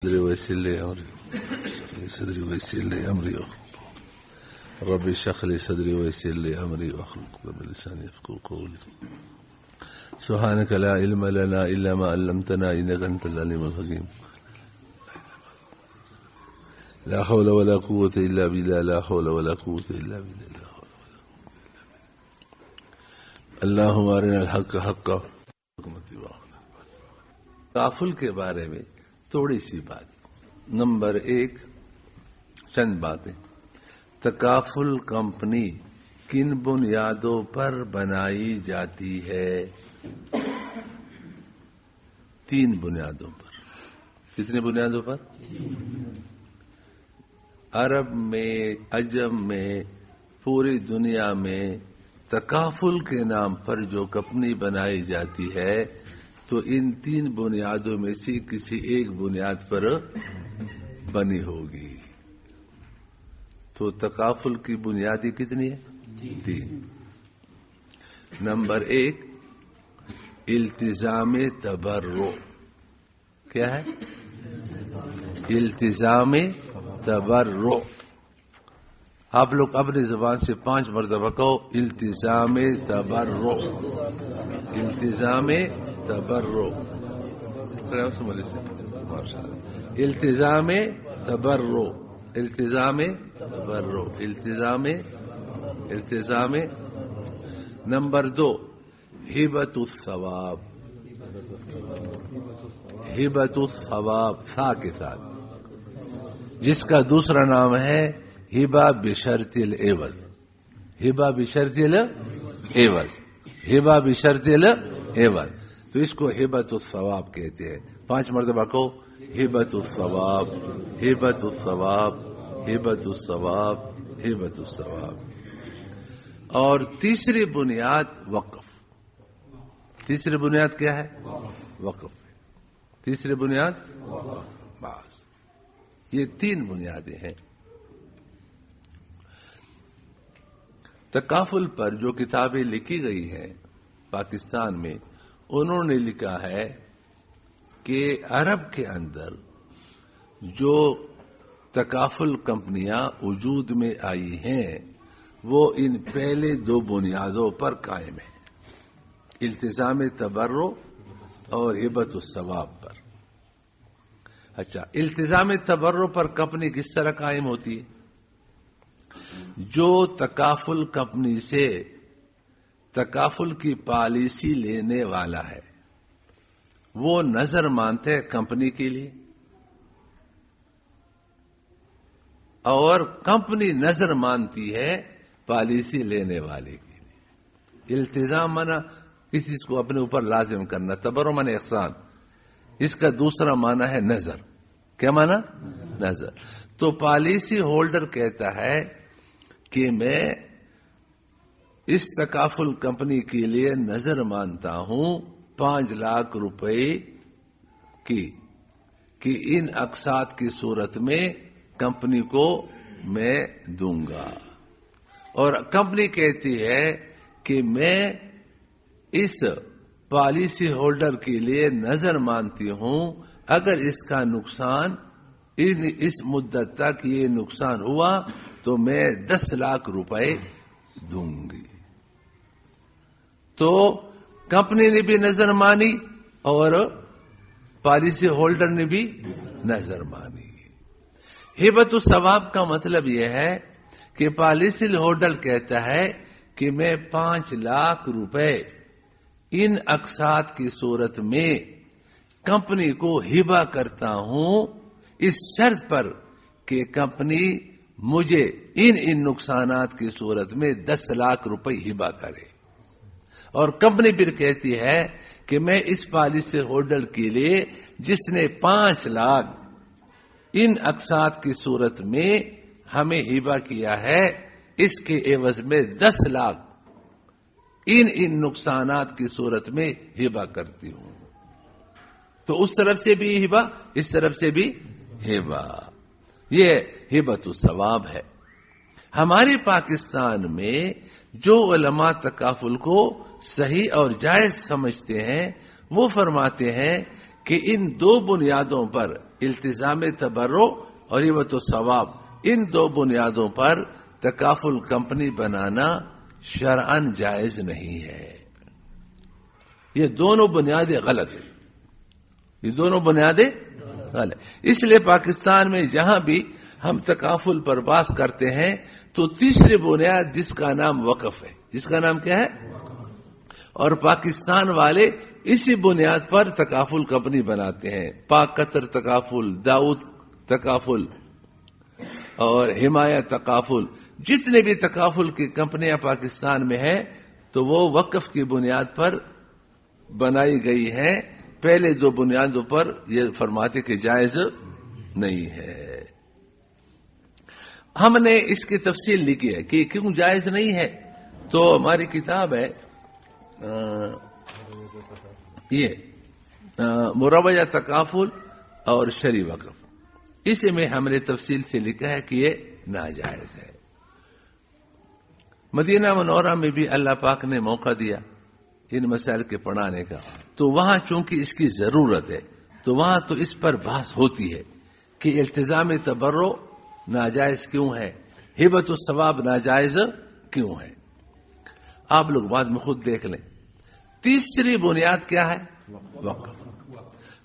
صدري ويسر لي أمري صدري ويسر لي أمري ربي اشرح لي صدري ويسر لي أمري واحلل عقدة من لساني يفقهوا قولي سبحانك لا علم لنا إلا ما علمتنا إنك أنت العليم الحكيم لا حول ولا قوة إلا بالله لا حول ولا قوة إلا بالله اللهم أرنا الحق حقا تکافل کے بارے میں تھوڑی سی بات۔ نمبر 1، چند باتیں۔ تکافل کمپنی کن بنیادوں پر بنائی جاتی ہے؟ 3 بنیادوں پر۔ کتنی بنیادوں پر؟ عرب میں، عجم میں، پوری دنیا میں تکافل کے نام پر جو کمپنی بنائی جاتی ہے تو ان 3 بنیادوں میں سے کسی ایک بنیاد پر بنی ہوگی۔ تو تکافل کی بنیادی کتنی ہے؟ 3۔ نمبر 1، التزام تبرع۔ کیا ہے؟ التزام تبرع۔ آپ لوگ اپنی زبان سے 5 مرتبہ کہو، التزام تبرع، التزام تبرع، التزام تبرع، التزام تبرع، التزام۔ نمبر 2، ہبۃ الثواب، ہبۃ الثواب ثا کے ساتھ، جس کا دوسرا نام ہے ہبہ بشرط العوض، ہبہ بشرط العوض، ہبہ بشرط العوض، تو اس کو ہبۃ الثواب کہتے ہیں۔ 5 مرتبہ کو ہبۃ الثواب، ہبۃ الثواب، ہبۃ الثواب، ہبۃ الثواب۔ اور تیسری بنیاد وقف۔ تیسری بنیاد کیا ہے؟ وقف۔ تیسری بنیاد بس۔ یہ 3 بنیادیں ہیں۔ تکافل پر جو کتابیں لکھی گئی ہیں پاکستان میں، انہوں نے لکھا ہے کہ عرب کے اندر جو تکافل کمپنیاں وجود میں آئی ہیں وہ ان پہلے 2 بنیادوں پر قائم ہیں، التزام تبرع اور ہبۃ الثواب پر۔ اچھا، التزام تبرع پر کمپنی کس طرح قائم ہوتی ہے؟ جو تکافل کمپنی سے تکافل کی پالیسی لینے والا ہے وہ نظر مانتے ہیں کمپنی کے لیے، اور کمپنی نظر مانتی ہے پالیسی لینے والے کے لیے۔ التزام مانا کسی چیز کو اپنے اوپر لازم کرنا، تبرع مانا احسان، اس کا دوسرا مانا ہے نظر۔ کیا مانا؟ نظر۔ تو پالیسی ہولڈر کہتا ہے کہ میں اس تکافل کمپنی کے لیے نظر مانتا ہوں 5 لاکھ روپے کی، کہ ان اقساط کی صورت میں کمپنی کو میں دوں گا، اور کمپنی کہتی ہے کہ میں اس پالیسی ہولڈر کے لیے نظر مانتی ہوں اگر اس کا نقصان اس مدت تک یہ نقصان ہوا تو میں 10 لاکھ روپے دوں گی۔ تو کمپنی نے بھی نظر مانی اور پالیسی ہولڈر نے بھی نظر مانی۔ ہبۃ الثواب کا مطلب یہ ہے کہ پالیسی ہولڈر کہتا ہے کہ میں 5 لاکھ روپے ان اقساط کی صورت میں کمپنی کو ہبہ کرتا ہوں، اس شرط پر کہ کمپنی مجھے ان نقصانات کی صورت میں 10 لاکھ روپے ہبہ کرے۔ اور کمپنی پھر کہتی ہے کہ میں اس پالیسی ہولڈر کے لیے جس نے 5 لاکھ ان اقساط کی صورت میں ہمیں ہبہ کیا ہے، اس کے عوض میں 10 لاکھ ان نقصانات کی صورت میں ہبہ کرتی ہوں۔ تو اس طرف سے بھی ہبہ، اس طرف سے بھی ہبہ، یہ ہبۃ الثواب ہے۔ ہمارے پاکستان میں جو علماء تکافل کو صحیح اور جائز سمجھتے ہیں وہ فرماتے ہیں کہ ان 2 بنیادوں پر التزام تبرع اور ہبۃ الثواب، ان دو بنیادوں پر تکافل کمپنی بنانا شرعاً جائز نہیں ہے۔ یہ دونوں بنیادیں غلط ہیں، یہ دونوں بنیادیں غلط۔ اس لیے پاکستان میں جہاں بھی ہم تکافل پر بات کرتے ہیں تو تیسری بنیاد جس کا نام وقف ہے، جس کا نام کیا ہے؟ اور پاکستان والے اسی بنیاد پر تکافل کمپنی بناتے ہیں۔ پاک قطر تکافل، داؤد تکافل اور حمایہ تکافل، جتنے بھی تکافل کی کمپنیاں پاکستان میں ہیں تو وہ وقف کی بنیاد پر بنائی گئی ہیں۔ پہلے دو بنیادوں پر یہ فرماتے کہ جائز نہیں ہے۔ ہم نے اس کی تفصیل لکھی ہے کہ کیوں جائز نہیں ہے، تو ہماری کتاب ہے یہ مروجہ تکافل اور شرعی وقف، اس میں ہم نے تفصیل سے لکھا ہے کہ یہ ناجائز ہے۔ مدینہ منورہ میں بھی اللہ پاک نے موقع دیا ان مسائل کے پڑھانے کا، تو وہاں چونکہ اس کی ضرورت ہے تو وہاں تو اس پر بحث ہوتی ہے کہ التزام تبرع ناجائز کیوں ہے، ہبۃ الثواب ناجائز کیوں ہے۔ آپ لوگ بعد میں خود دیکھ لیں۔ تیسری بنیاد کیا ہے؟ وقف۔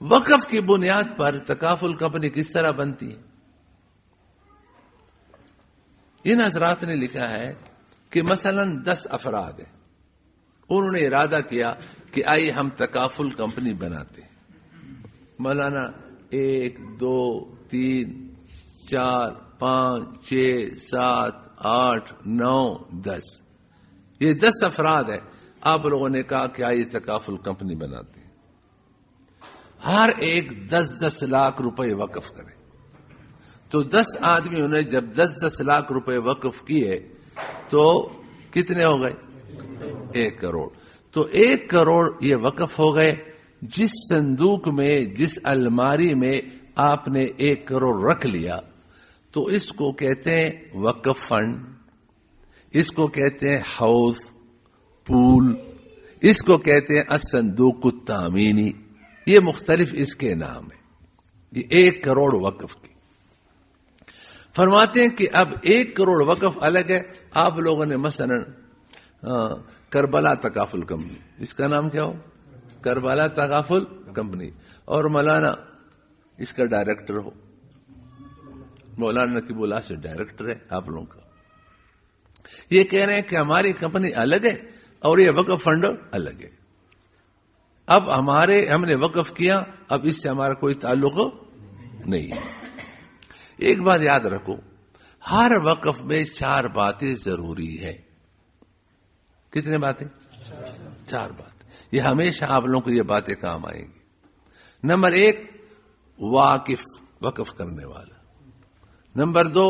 وقف کی بنیاد پر تکافل کمپنی کس طرح بنتی ہے؟ ان حضرات نے لکھا ہے کہ مثلا 10 افراد ہیں، انہوں نے ارادہ کیا کہ آئیے ہم تکافل کمپنی بناتے ہیں۔ مولانا 1 2 3 4 5 6 7 8 9 10، یہ 10 افراد ہیں۔ آپ لوگوں نے کہا کہ آئیے تکافل کمپنی بناتے ہیں، ہر ایک 10-10 لاکھ روپے وقف کرے۔ تو 10 آدمیوں نے جب 10-10 لاکھ روپے وقف کیے تو کتنے ہو گئے؟ 1 کروڑ۔ تو 1 کروڑ یہ وقف ہو گئے۔ جس صندوق میں، جس الماری میں آپ نے 1 کروڑ رکھ لیا تو اس کو کہتے ہیں وقف فنڈ، اس کو کہتے ہیں حوض، پول، اس کو کہتے ہیں الصندوق التامینی، یہ مختلف اس کے نام ہیں۔ یہ 1 کروڑ وقف کی فرماتے ہیں کہ اب 1 کروڑ وقف الگ ہے۔ آپ لوگوں نے مثلا کربلا تکافل کمپنی، اس کا نام کیا ہو؟ کربلا تکافل کمپنی، اور مولانا اس کا ڈائریکٹر ہو، مولانا نقیب اللہ سے ڈائریکٹر ہے آپ لوگوں کا۔ یہ کہہ رہے ہیں کہ ہماری کمپنی الگ ہے اور یہ وقف فنڈ الگ ہے۔ اب ہم نے وقف کیا، اب اس سے ہمارا کوئی تعلق نہیں ہے۔ ایک بات یاد رکھو، ہر وقف میں 4 باتیں ضروری ہے۔ کتنے باتیں؟ 4 باتیں۔ یہ ہمیشہ آپ لوگوں کو یہ باتیں کام آئیں گی۔ نمبر 1 واقف، وقف کرنے والا۔ نمبر 2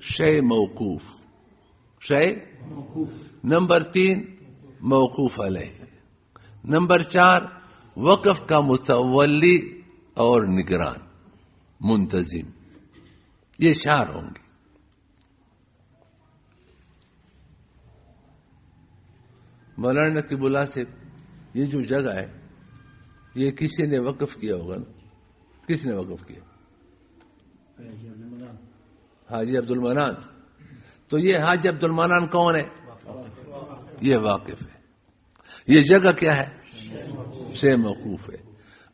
شے موقوف، شے نمبر 3 موقوف علیہ۔ نمبر 4 وقف کا متولی اور نگران، منتظم۔ یہ 4 ہوں گے۔ مولانا نقیب اللہ سے یہ جو جگہ ہے یہ کسی نے وقف کیا ہوگا نا؟ کس نے وقف کیا؟ حاجی عبد المنان۔ تو یہ حاجی عبد المنان کون ہے؟ یہ واقف ہے۔ یہ جگہ کیا ہے؟ شے موقوف ہے۔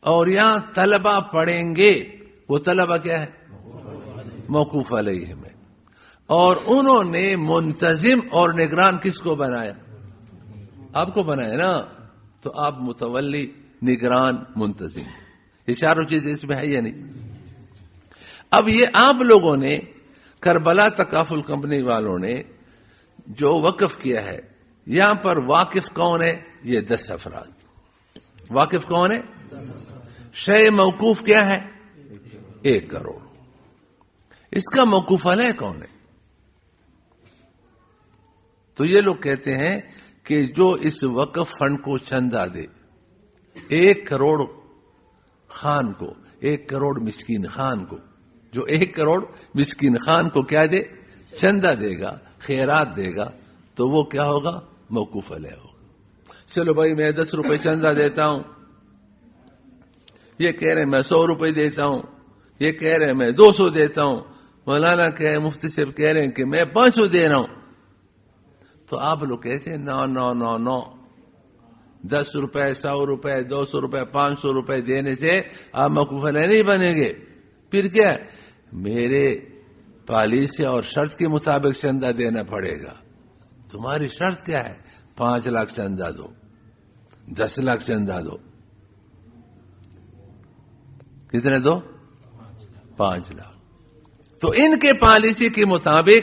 اور یہاں طلبہ پڑھیں گے، وہ طلبہ کیا ہے؟ موقوف علیہ میں۔ اور انہوں نے منتظم اور نگران کس کو بنایا؟ آپ کو بنایا نا، تو آپ متولی، نگران، منتظم، یہ 4 چیزیں اس میں ہے یا نہیں؟ اب یہ آپ لوگوں نے کربلا تکافل کمپنی والوں نے جو وقف کیا ہے، یہاں پر واقف کون ہے؟ یہ 10 افراد۔ واقف کون ہے؟ شے موقوف کیا ہے؟ 1 کروڑ۔ اس کا موقوف علیہ کون ہے؟ تو یہ لوگ کہتے ہیں کہ جو اس وقف فنڈ کو چندہ دے، 1 کروڑ خان کو، 1 کروڑ مسکین خان کو، جو 1 کروڑ مسکین خان کو کیا دے؟ چندہ دے گا، خیرات دے گا، تو وہ کیا ہوگا؟ موقوف علیہ ہوگا۔ چلو بھائی میں 10 روپے چندہ دیتا ہوں، یہ کہہ رہے ہیں میں 100 روپے دیتا ہوں، یہ کہہ رہے ہیں میں 200 دیتا ہوں، مولانا مفتی صاحب کہہ رہے ہیں کہ میں 500 دے رہا ہوں، تو آپ لوگ کہتے ہیں نو نو نو نو، 10 روپے 100 روپے 200 روپے 500 روپے دینے سے آپ موقوف علیہ نہیں بنیں گے. پھر کیا؟ میرے پالیسی اور شرط کے مطابق چندہ دینا پڑے گا. تمہاری شرط کیا ہے؟ 5 لاکھ چندہ دو، 10 لاکھ چندہ دو. کتنے دو؟ 5 لاکھ. تو ان کے پالیسی کے مطابق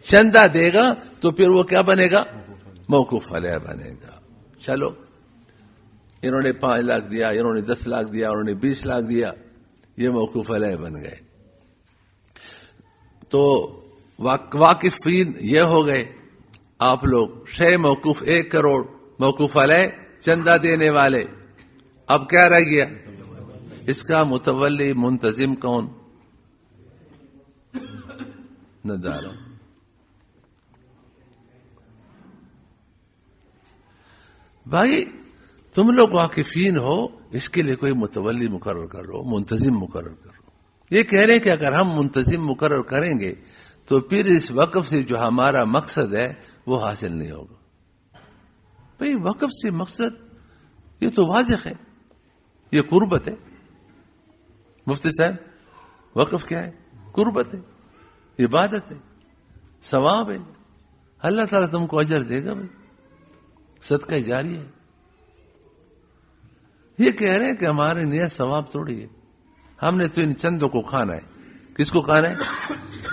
چندہ دے گا تو پھر وہ کیا بنے گا؟ موقوف علیہ بنے گا. چلو انہوں نے 5 لاکھ دیا، انہوں نے 10 لاکھ دیا، انہوں نے 20 لاکھ دیا، یہ موقوف علیہ بن گئے. تو واقفین یہ ہو گئے. آپ لوگ 6 موقوف 1 کروڑ موقوف علیہ چندہ دینے والے. اب کیا رہ گیا؟ اس کا متولی منتظم کون؟ ندارہ. بھائی تم لوگ واقفین ہو، اس کے لیے کوئی متولی مقرر کرو، منتظم مقرر کرو. یہ کہہ رہے ہیں کہ اگر ہم منتظم مقرر کریں گے تو پھر اس وقف سے جو ہمارا مقصد ہے وہ حاصل نہیں ہوگا. بھئی وقف سے مقصد یہ تو واضح ہے، یہ قربت ہے. مفتی صاحب وقف کیا ہے؟ قربت ہے، عبادت ہے، ثواب ہے. اللہ تعالیٰ تم کو اجر دے گا. بھائی صدقہ جاری ہے. یہ کہہ رہے ہیں کہ ہمارے نیت ثواب تھوڑی ہے، ہم نے تو ان چندوں کو کھانا ہے. کس کو کھانا ہے؟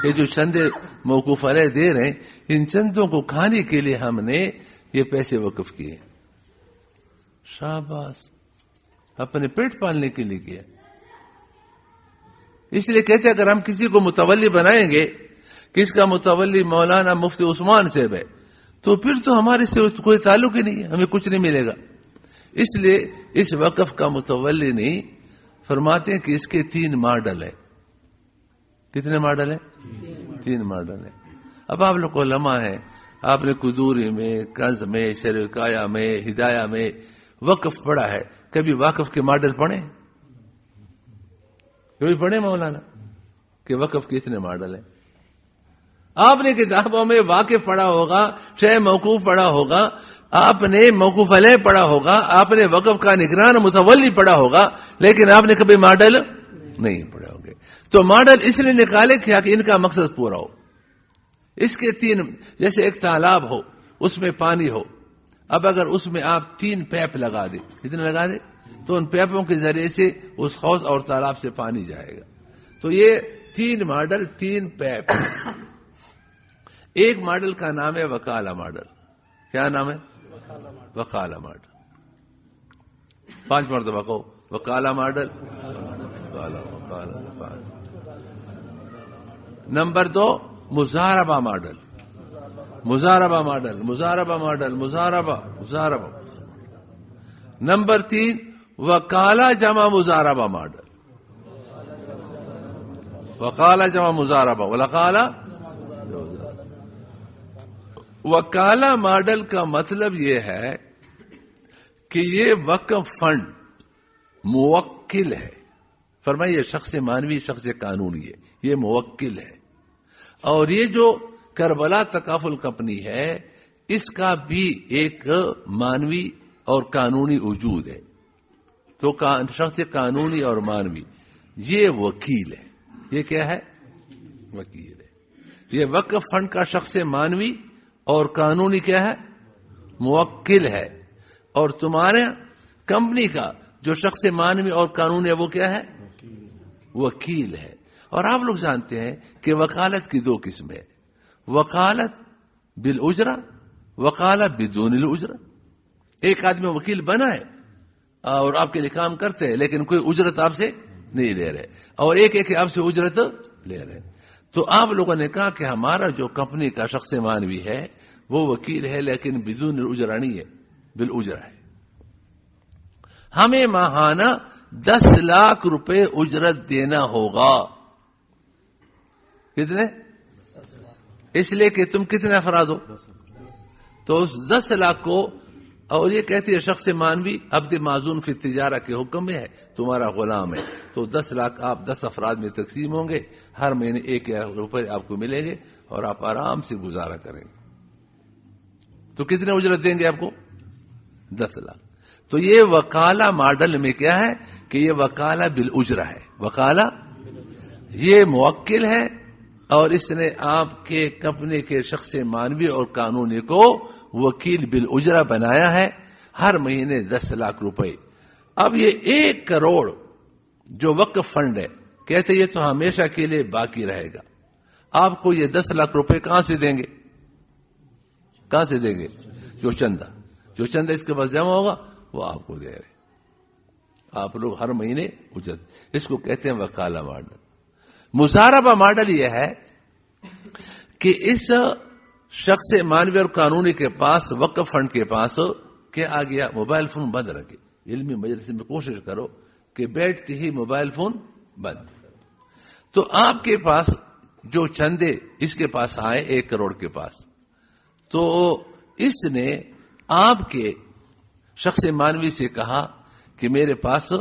یہ جو چندے موقوف علیہ دے رہے ہیں، ان چندوں کو کھانے کے لیے ہم نے یہ پیسے وقف کیے. شاباش، اپنے پیٹ پالنے کے لیے کیا. اس لیے کہتے ہیں اگر ہم کسی کو متولی بنائیں گے، کس کا متولی مولانا مفتی عثمان صاحب ہے، تو پھر تو ہمارے سے کوئی تعلق ہی نہیں ہے، ہمیں کچھ نہیں ملے گا. اس لیے اس وقف کا متولی نہیں. فرماتے ہیں کہ اس کے 3 ماڈل ہیں. کتنے ماڈل ہیں؟ 3 ماڈل ہیں. اب آپ لوگ علماء ہیں، آپ نے قدوری میں، کنز میں، شرکایہ میں، ہدایہ میں وقف پڑھا ہے. کبھی وقف کے ماڈل پڑھیں؟ کبھی پڑھیں مولانا کہ وقف کے اتنے ماڈل ہیں؟ آپ نے کتابوں میں واقف پڑھا ہوگا، 6 موقوف پڑھا ہوگا، آپ نے موقوف علیہ پڑھا ہوگا، آپ نے وقف کا نگران متولی پڑھا ہوگا، لیکن آپ نے کبھی ماڈل نہیں پڑھے ہوں گے. تو ماڈل اس لیے نکالے کیا کہ ان کا مقصد پورا ہو. اس کے 3، جیسے ایک تالاب ہو، اس میں پانی ہو. اب اگر اس میں آپ 3 پیپ لگا دیں، کتنے لگا دیں؟ تو ان پیپوں کے ذریعے سے اس حوض اور تالاب سے پانی جائے گا. تو یہ 3 ماڈل، 3 پیپ. ایک ماڈل کا نام ہے وکالہ ماڈل. کیا نام ہے؟ وکالہ ماڈل. 5 مرتبہ کہو وکالہ ماڈل. وکالہ. نمبر 2 مزاربہ ماڈل. مزاربہ ماڈل، مزاربہ ماڈل، مزاربہ. نمبر 3 وکالہ جمع مزاربہ ماڈل. وکالہ جمع مزاربہ وکالہ. وکالہ ماڈل کا مطلب یہ ہے کہ یہ وقف فنڈ موکل ہے. فرمائیے شخص مانوی، شخص قانونی ہے، یہ موکل ہے. اور یہ جو کربلا تکافل کمپنی ہے، اس کا بھی ایک مانوی اور قانونی وجود ہے. تو شخص قانونی اور مانوی یہ وکیل ہے. یہ کیا ہے؟ وکیل ہے. یہ وقف فنڈ کا شخص مانوی اور قانونی کیا ہے؟ موکل ہے. اور تمہارے کمپنی کا جو شخص مانوی اور قانونی ہے وہ کیا ہے؟ وکیل ہے. اور آپ لوگ جانتے ہیں کہ وکالت کی 2 قسمیں، وکالت بالاجرہ، وکالت بدون الاجرہ. ایک آدمی وکیل بنا ہے اور آپ کے لیے کام کرتے ہیں لیکن کوئی اجرت آپ سے نہیں لے رہے، اور ایک آپ سے اجرت لے رہے. تو آپ لوگوں نے کہا کہ ہمارا جو کمپنی کا شخص مانوی ہے وہ وکیل ہے لیکن بدون الاجرہ نہیں ہے، بالاجرہ ہے. ہمیں ماہانہ 10 لاکھ روپے اجرت دینا ہوگا. کتنے؟ اس لیے کہ تم کتنے افراد ہو، تو اس 10 لاکھ کو اور یہ کہتی ہے شخص مانوی عبد معزون فی التجارہ کے حکم میں ہے، تمہارا غلام ہے، تو 10 لاکھ آپ 10 افراد میں تقسیم ہوں گے، ہر مہینے 1 لاکھ روپے آپ کو ملیں گے اور آپ آرام سے گزارا کریں گے۔ تو کتنے اجرت دیں گے آپ کو؟ 10 لاکھ۔ تو یہ وکالہ ماڈل میں کیا ہے کہ یہ وکالہ بالاجرہ ہے، وکالہ یہ موکل ہے اور اس نے آپ کے کمپنی کے شخص مانوی اور قانونی کو وکیل بالاجرہ بنایا ہے، ہر مہینے 10 لاکھ روپے۔ اب یہ 1 کروڑ جو وقف فنڈ ہے، کہتے یہ تو ہمیشہ کے لیے باقی رہے گا، آپ کو یہ 10 لاکھ روپے کہاں سے دیں گے؟ کہاں سے دیں گے؟ جو چندہ اس کے پاس جمع ہوگا وہ آپ کو دے رہے، آپ لوگ ہر مہینے اجرت، اس کو کہتے ہیں وکالہ ماڈل۔ مزاربہ ماڈل یہ ہے کہ اس شخص مانوی اور قانونی کے پاس وقف فنڈ کے پاس کیا آ گیا؟ موبائل فون بند رکھے، علمی مجلس میں کوشش کرو کہ بیٹھتے ہی موبائل فون بند۔ تو آپ کے پاس جو چندے اس کے پاس آئے 1 کروڑ کے پاس، تو اس نے آپ کے شخص مانوی سے کہا کہ میرے پاس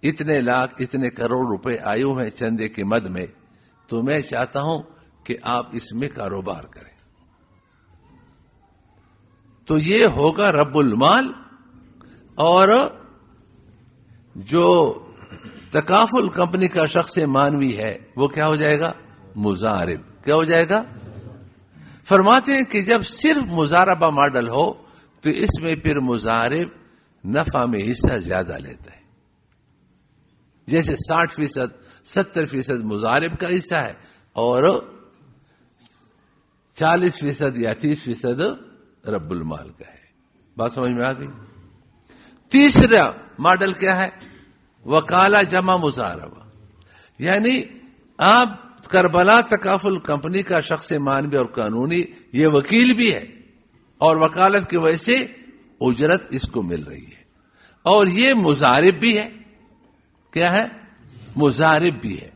اتنے لاکھ اتنے کروڑ روپے آئے ہوئے ہیں چندے کے مد میں، تو میں چاہتا ہوں کہ آپ اس میں کاروبار کریں۔ تو یہ ہوگا رب المال، اور جو تکافل کمپنی کا شخص مانوی ہے وہ کیا ہو جائے گا؟ مزارب۔ کیا ہو جائے گا؟ فرماتے ہیں کہ جب صرف مزاربہ ماڈل ہو تو اس میں پھر مزارب نفع میں حصہ زیادہ لیتا ہے، جیسے 60%، 70% مزارب کا حصہ ہے اور 40% یا 30% رب المال کا ہے۔ بات سمجھ میں آ گئی؟ تیسرا ماڈل کیا ہے؟ وکالہ جمع مزاربہ، یعنی آپ کربلا تکافل کمپنی کا شخص مانوی اور قانونی یہ وکیل بھی ہے اور وکالت کی وجہ سے اجرت اس کو مل رہی ہے، اور یہ مزارب بھی ہے۔ کیا ہے؟ مزارب بھی ہے،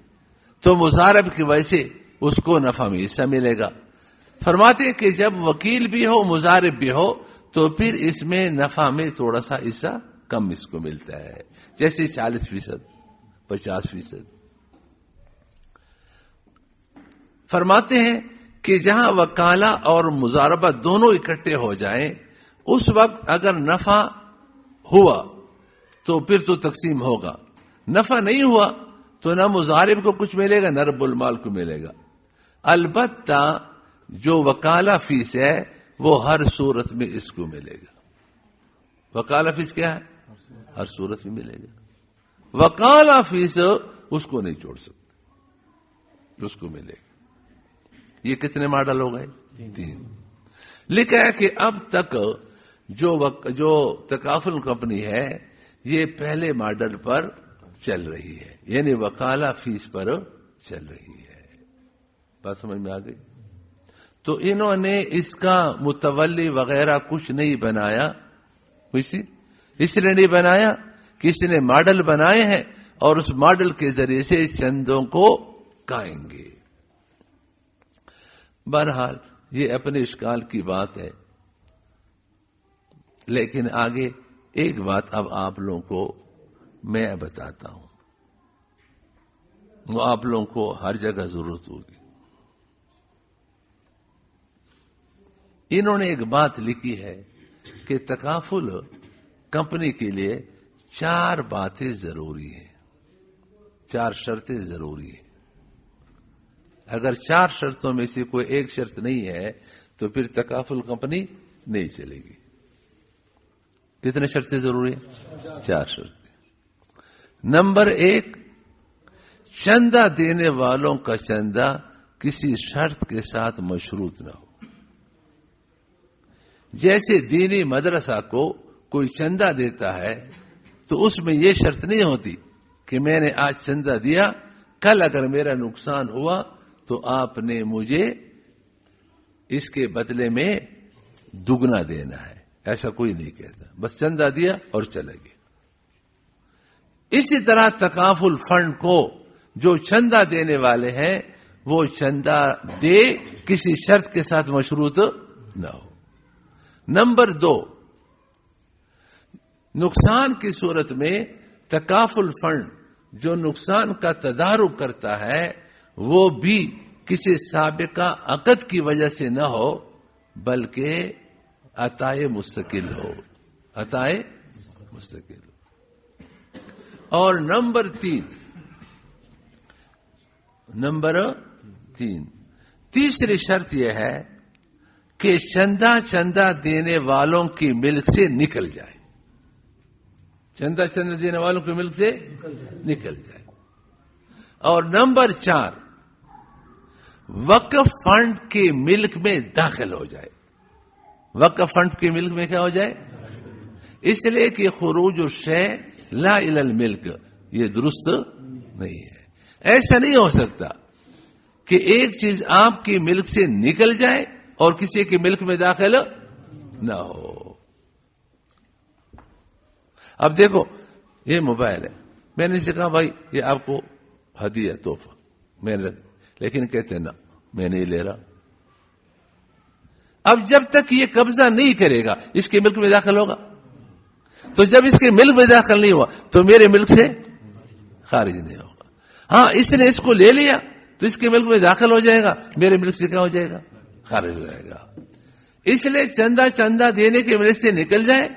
تو مزارب کی وجہ سے اس کو نفع میں حصہ ملے گا۔ فرماتے ہیں کہ جب وکیل بھی ہو مزارب بھی ہو تو پھر اس میں نفع میں تھوڑا سا حصہ کم اس کو ملتا ہے، جیسے 40%، 50%۔ فرماتے ہیں کہ جہاں وکالہ اور مزاربہ دونوں اکٹھے ہو جائیں اس وقت اگر نفع ہوا تو پھر تو تقسیم ہوگا، نفع نہیں ہوا تو نہ مزارب کو کچھ ملے گا نہ رب المال کو ملے گا۔ البتہ جو وکالہ فیس ہے وہ ہر صورت میں اس کو ملے گا۔ وکالہ فیس کیا ہے؟ ہر صورت میں ملے گا۔ وکالہ فیس اس کو نہیں چھوڑ سکتے، اس کو ملے گا۔ یہ کتنے ماڈل ہو گئے؟ 3۔ لکھا ہے کہ اب تک جو تکافل کمپنی ہے یہ پہلے ماڈل پر چل رہی ہے، یعنی وکالہ فیس پر چل رہی ہے۔ بات سمجھ میں آ گئی؟ تو انہوں نے اس کا متولی وغیرہ کچھ نہیں بنایا، اس لیے نہیں بنایا کہ اس نے ماڈل بنائے ہیں اور اس ماڈل کے ذریعے سے چندوں کو کائیں گے۔ بہرحال یہ اپنے اشکال کی بات ہے، لیکن آگے ایک بات اب آپ لوگوں کو میں بتاتا ہوں، وہ آپ لوگوں کو ہر جگہ ضرورت ہوگی۔ انہوں نے ایک بات لکھی ہے کہ تکافل کمپنی کے لیے 4 باتیں ضروری ہیں، 4 شرطیں ضروری ہیں۔ اگر 4 شرطوں میں سے کوئی ایک شرط نہیں ہے تو پھر تکافل کمپنی نہیں چلے گی۔ کتنے شرطیں ضروری ہیں؟ 4 شرطیں۔ نمبر 1، چندہ دینے والوں کا چندہ کسی شرط کے ساتھ مشروط نہ ہو۔ جیسے دینی مدرسہ کو کوئی چندہ دیتا ہے تو اس میں یہ شرط نہیں ہوتی کہ میں نے آج چندہ دیا، کل اگر میرا نقصان ہوا تو آپ نے مجھے اس کے بدلے میں دگنا دینا ہے، ایسا کوئی نہیں کہتا، بس چندہ دیا اور چلا گیا۔ اسی طرح تکافل فنڈ کو جو چندہ دینے والے ہیں وہ چندہ دے، کسی شرط کے ساتھ مشروط نہ ہو۔ نمبر 2، نقصان کی صورت میں تکافل فنڈ جو نقصان کا تدارک کرتا ہے وہ بھی کسی سابقہ عقد کی وجہ سے نہ ہو بلکہ عطائے مستقل ہو، عطائے مستقل ہو۔ اور نمبر تین تیسری شرط یہ ہے کہ چندہ دینے والوں کی ملک سے نکل جائے، چندہ دینے والوں کی ملک سے نکل جائے۔ اور نمبر 4 وقف فنڈ کے ملک میں داخل ہو جائے، وقف فنڈ کے ملک میں کیا ہو جائے؟ اس لیے کہ خروج الشیء لا الی الملک یہ درست نہیں ہے۔ ایسا نہیں ہو سکتا کہ ایک چیز آپ کی ملک سے نکل جائے اور کسی کے ملک میں داخل نہ ہو۔ اب دیکھو یہ موبائل ہے، میں نے سے کہا بھائی یہ آپ کو ہدیہ تحفہ، لیکن کہتے نہ میں نہیں لے رہا۔ اب جب تک یہ قبضہ نہیں کرے گا اس کے ملک میں داخل ہوگا، تو جب اس کے ملک میں داخل نہیں ہوا تو میرے ملک سے خارج نہیں ہوگا۔ ہاں اس نے اس کو لے لیا تو اس کے ملک میں داخل ہو جائے گا، میرے ملک سے کیا ہو جائے گا؟ خارج ہو جائے گا۔ اس لیے چندہ دینے کے ملک سے نکل جائے،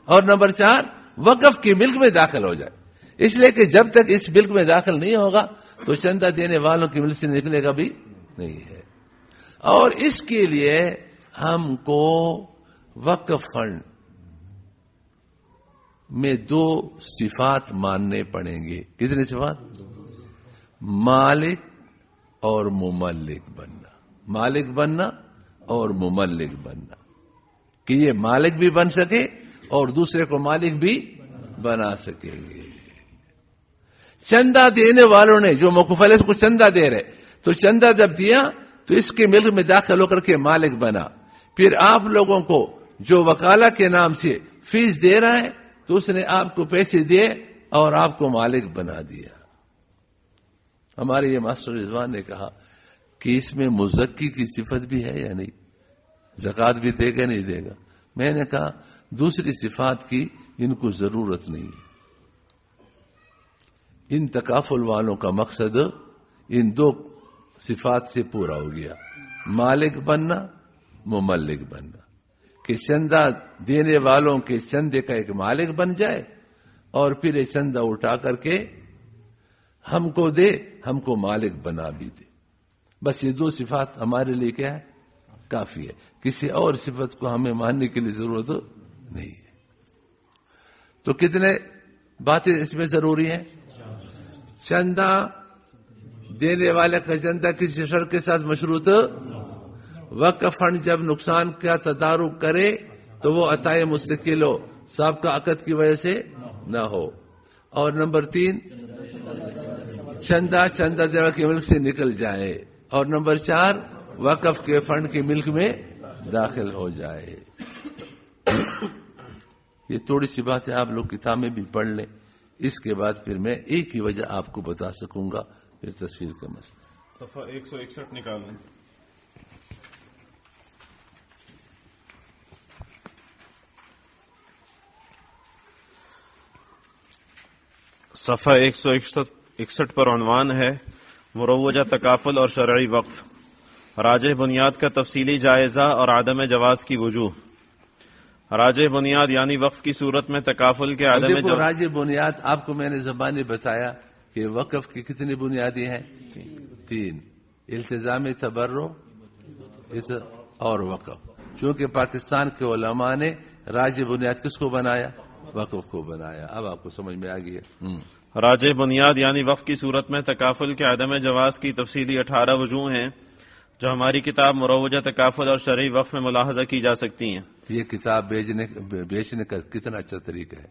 اور نمبر 4 وقف کے ملک میں داخل ہو جائے۔ اس لیے کہ جب تک اس ملک میں داخل نہیں ہوگا تو چندہ دینے والوں کے ملک سے نکلے گا بھی نہیں ہے۔ اور اس کے لیے ہم کو وقف فنڈ میں 2 صفات ماننے پڑیں گے۔ کتنی صفات؟ مالک اور مملک بننا، مالک بننا اور مملک بننا، کہ یہ مالک بھی بن سکے اور دوسرے کو مالک بھی بنا سکے گے۔ چندہ دینے والوں نے جو موقوف علیہ کو چندہ دے رہے تو چندہ جب دیا تو اس کے ملک میں داخل ہو کر کے مالک بنا، پھر آپ لوگوں کو جو وکالہ کے نام سے فیس دے رہا ہے تو اس نے آپ کو پیسے دیے اور آپ کو مالک بنا دیا۔ ہمارے یہ ماسٹر رضوان نے کہا کہ اس میں مزکی کی صفت بھی ہے یا نہیں، زکوٰۃ بھی دے گا نہیں دے گا؟ میں نے کہا دوسری صفات کی ان کو ضرورت نہیں ہے۔ ان تکافل والوں کا مقصد ان 2 صفات سے پورا ہو گیا، مالک بننا، مملک بننا، کہ چندہ دینے والوں کے چندے کا ایک مالک بن جائے اور پھر یہ چندہ اٹھا کر کے ہم کو دے، ہم کو مالک بنا بھی دے۔ بس یہ 2 صفات ہمارے لیے کیا ہے؟ کافی ہے، کسی اور صفت کو ہمیں ماننے کے لیے ضرورت نہیں ہے۔ تو کتنے باتیں اس میں ضروری ہیں؟ چندہ دینے والے کا چندہ کسی شرط کے ساتھ مشروط، وقف فنڈ جب نقصان کا تدارک کرے تو وہ عطائے مستقل ہو، سابقہ عقد کی وجہ سے نہ ہو، اور نمبر 3 چندہ دینے کے ملک سے نکل جائے، اور نمبر 4 وقف کے فنڈ کے ملک میں داخل ہو جائے۔ یہ تھوڑی سی بات ہے، آپ لوگ کتاب میں بھی پڑھ لیں، اس کے بعد پھر میں ایک ہی وجہ آپ کو بتا سکوں گا، پھر تصویر کا مسئلہ۔ صفحہ 161 نکالیں۔ صفحہ 161 پر عنوان ہے مروجہ تکافل اور شرعی وقف، راجح بنیاد کا تفصیلی جائزہ اور عدم جواز کی وجوہ۔ راجح بنیاد یعنی وقف کی صورت میں تکافل کے عدم جواز۔ راجح بنیاد آپ کو میں نے زبانی بتایا کہ وقف کی کتنی بنیادیں ہیں؟ 3، التزام تبرع اور وقف۔ چونکہ پاکستان کے علماء نے راجح بنیاد کس کو بنایا؟ وقف کو بنایا۔ اب آپ کو سمجھ میں آ گئی ہے۔ راجح بنیاد یعنی وقف کی صورت میں تکافل کے عدم جواز کی تفصیلی 18 وجوہ ہیں جو ہماری کتاب مروجہ تکافل اور شرعی وقف میں ملاحظہ کی جا سکتی ہیں۔ یہ کتاب بیچنے کا کتنا اچھا طریقہ ہے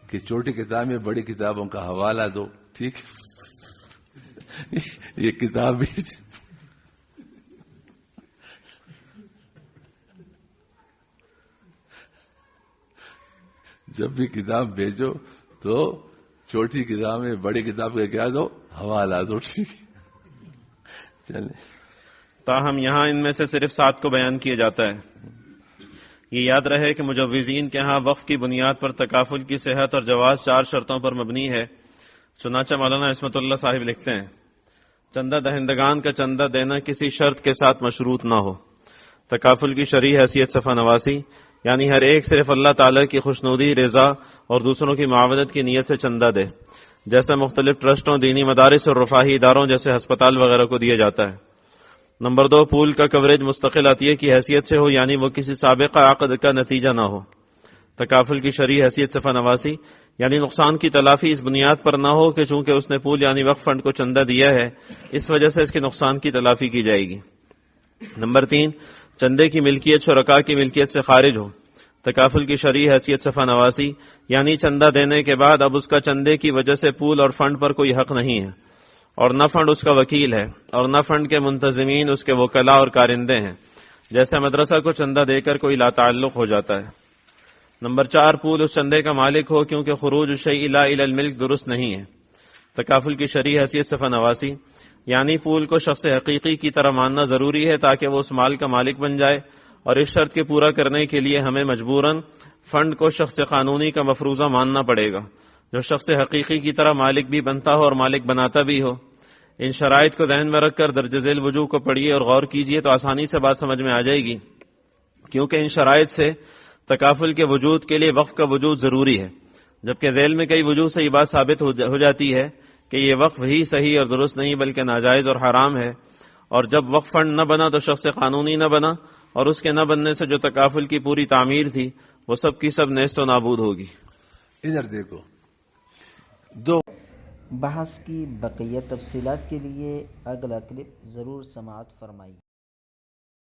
کہ چھوٹی کتاب میں بڑی کتابوں کا حوالہ دو، ٹھیک ہے؟ یہ کتاب بیچ جب بھی کتاب بیچو تو چھوٹی کتاب میں بڑی کتاب کا کیا دو؟ حوالہ دو، ٹھیک ہے؟ چلے۔ تاہم یہاں ان میں سے صرف 7 کو بیان کیا جاتا ہے۔ یہ یاد رہے کہ مجوزین کے ہاں وقف کی بنیاد پر تکافل کی صحت اور جواز 4 شرطوں پر مبنی ہے. چنانچہ مولانا عصمت اللہ صاحب لکھتے ہیں چندہ دہندگان کا چندہ دینا کسی شرط کے ساتھ مشروط نہ ہو. تکافل کی شرعی حیثیت صفحہ 89، یعنی ہر ایک صرف اللہ تعالیٰ کی خوشنودی، رضا اور دوسروں کی معاونت کی نیت سے چندہ دے، جیسا مختلف ٹرسٹوں، دینی مدارس اور رفاہی اداروں جیسے ہسپتال وغیرہ کو دیا جاتا ہے. نمبر 2، پول کا کوریج مستقل عطیہ کی حیثیت سے ہو، یعنی وہ کسی سابقہ عقد کا نتیجہ نہ ہو. تکافل کی شرعی حیثیت صفحہ 89، یعنی نقصان کی تلافی اس بنیاد پر نہ ہو کہ چونکہ اس نے پول یعنی وقف فنڈ کو چندہ دیا ہے، اس وجہ سے اس کے نقصان کی تلافی کی جائے گی. نمبر 3، چندے کی ملکیت شرکاء کی ملکیت سے خارج ہو. تکافل کی شرعی حیثیت صفحہ 89، یعنی چندہ دینے کے بعد اب اس کا چندے کی وجہ سے پول اور فنڈ پر کوئی حق نہیں ہے، اور نہ فنڈ اس کا وکیل ہے، اور نہ فنڈ کے منتظمین اس کے وکلاء اور کارندے ہیں، جیسے مدرسہ کو چندہ دے کر کوئی لا تعلق ہو جاتا ہے. نمبر 4، پول اس چندے کا مالک ہو، کیونکہ خروج الشیء لا الی الملک درست نہیں ہے. تکافل کی شرعی حیثیت صفحہ 89، یعنی پول کو شخص حقیقی کی طرح ماننا ضروری ہے تاکہ وہ اس مال کا مالک بن جائے، اور اس شرط کے پورا کرنے کے لیے ہمیں مجبوراً فنڈ کو شخص قانونی کا مفروضہ ماننا پڑے گا، جو شخص حقیقی کی طرح مالک بھی بنتا ہو اور مالک بناتا بھی ہو. ان شرائط کو ذہن میں رکھ کر درج ذیل وجوہ کو پڑھیے اور غور کیجیے تو آسانی سے بات سمجھ میں آ جائے گی، کیونکہ ان شرائط سے تکافل کے وجود کے لیے وقف کا وجود ضروری ہے، جبکہ ذیل میں کئی وجوہ سے یہ بات ثابت ہو جاتی ہے کہ یہ وقف ہی صحیح اور درست نہیں بلکہ ناجائز اور حرام ہے. اور جب وقف فنڈ نہ بنا تو شخص قانونی نہ بنا، اور اس کے نہ بننے سے جو تکافل کی پوری تعمیر تھی وہ سب کی سب نیست و نابود ہوگی. ادھر دیکھو، 2 بحث کی بقیہ تفصیلات کے لیے اگلا کلپ ضرور سماعت فرمائیے.